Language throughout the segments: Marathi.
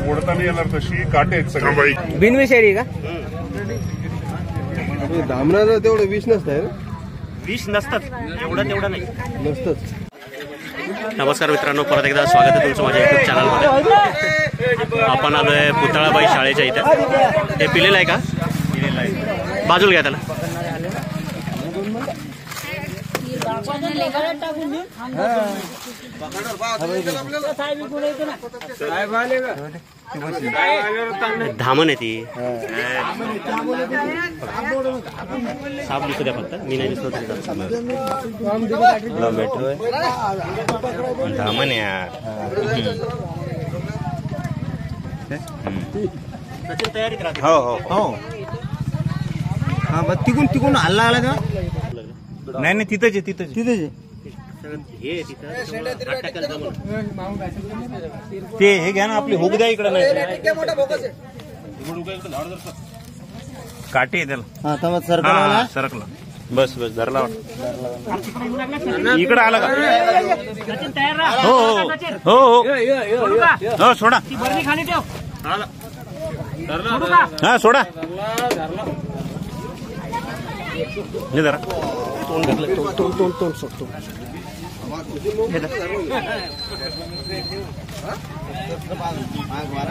ओढता नाही येणार तशी काटे आहेत सगळे. बिनविषारी का? धामणाचं तेवढं विष नसतं. विष नसतात एवढं तेवढं नाही नसतंच. नमस्कार मित्रांनो, परत एकदा स्वागत आहे तुमचं माझ्या युट्यूब चॅनलमध्ये. आपण आलोय पुतळाबाई शाळेच्या इथे. हे पिलेलं आहे का? पिलेलं आहे. बाजूला घ्या त्याला. धामण आहे ती. साप दिसतो त्या फक्त, मी नाही दिसतो तरी धामण यार. तयारीत राहते. हो हो हो. हा मग तिकून हल्ला आला का? नाही नाही तिथंच आहे तिथंच ते हे घ्या ना आपली हुक द्या इकडं. नाही काटे आहे त्याला. सरकला. बस बस धरला. इकडं आला का? हो हो हो हो सोडा. हा सोडा. हे जरा तोंड सोडतो.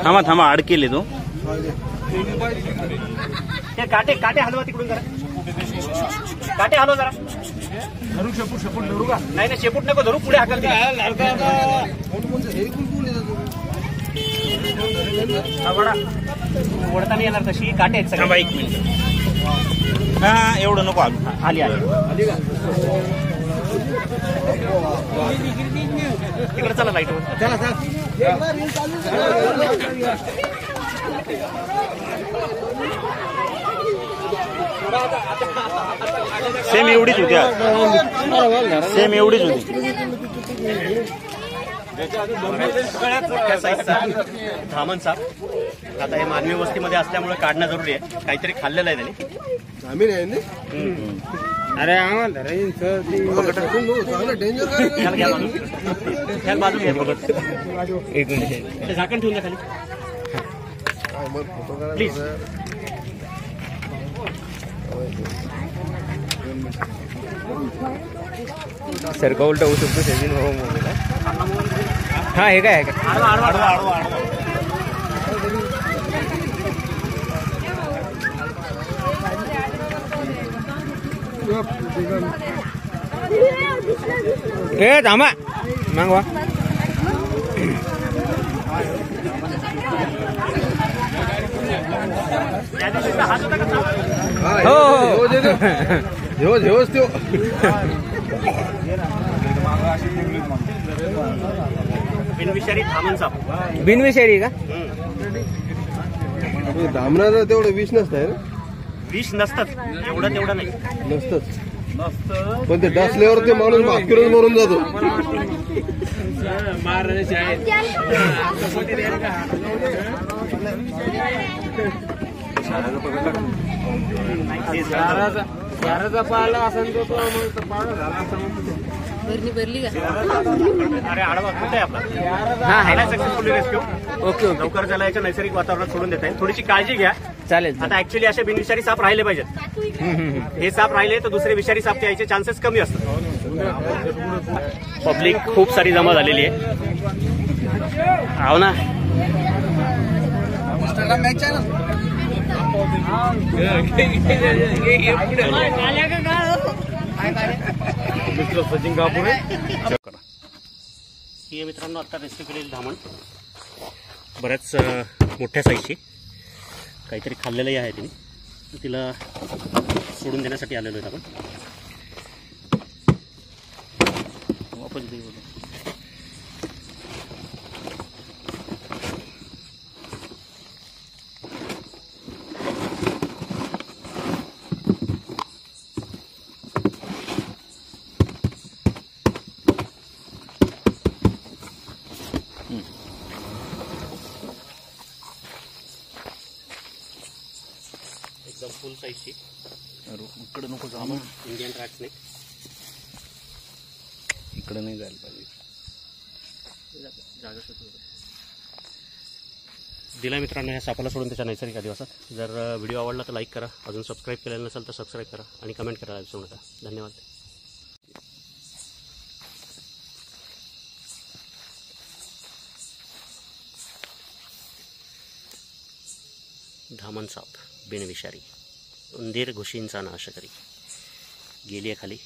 थांबा थांबा अडकेले तो. काटे काटे हलवा तिकडून जरा. काटे हलवा जरा. धरू शेपूट धरू का? नाही शेपूट नको धरू. पुढे हाकल. ओढता नाही येणार तशी काटे आहेत सगळे. 1 मिनिट. हा एवढं नको. आली तिकडे चला लाईट. सेम एवढीच होती. सेम एवढीच होती. मोठ्या साईजचा धामण साप. आता हे मानवी वस्तीमध्ये असल्यामुळे काढणं जरुरी आहे. काहीतरी खाल्लेलं आहे त्याने. अरे आम्हाला एक मिनिट झाकण ठेवून द्या खाली प्लीज. सरका उलटा होऊ शकतो सेजिन भाऊ. हा हे काय ए थांबा मागवा. हो तो बिनविषारी धामण साप. बिनविषारी का? धामणाचं तेवढं विष नसतं. विष नसतात एवढं तेवढं नाही नसतंच. पण ते डसल्यावर ते माणूस भाकरीच मरून जातो. पाला असेल तो पाळा झाला. भरली अरे आडवा कुठे आहे आपला? Successfully rescue. ओके लवकर त्याला याच्या नैसर्गिक वातावरणात सोडून देता येईल. थोडीशी काळजी घ्या. चालेल. आता ऍक्च्युली असे बिनविषारी साप राहिले पाहिजेत. हे साप राहिले तर दुसरे विषारी साप यायचे चान्सेस कमी असतात. पब्लिक खूप सारी जमा झालेली आहे. हो ना. सचिन कापुरे. ही मित्रांनो आता रेस्क्यू केलेली धामण. बऱ्याच मोठ्या साईजची. काहीतरी खाल्लेलंही आहे तिने. तिला सोडून देण्यासाठी आलेलो आहेत आपण. वापस दे. एकदम फुल साईजची. इकडे नको जाऊ. Indian rat snake. इकडे नाही जायला पाहिजे. दिला मित्रांनो ह्या सापाला सोडून त्याच्या नैसर्गिक अधिवासात. जर व्हिडिओ आवडला तर लाईक करा, अजून सबस्क्राईब केलेलं नसेल तर सबस्क्राईब करा आणि कमेंट करायला विसरू नका. धन्यवाद. धामण साप बिनविषारी, उंदीर घुशींचा नाश करी, गेली खाली.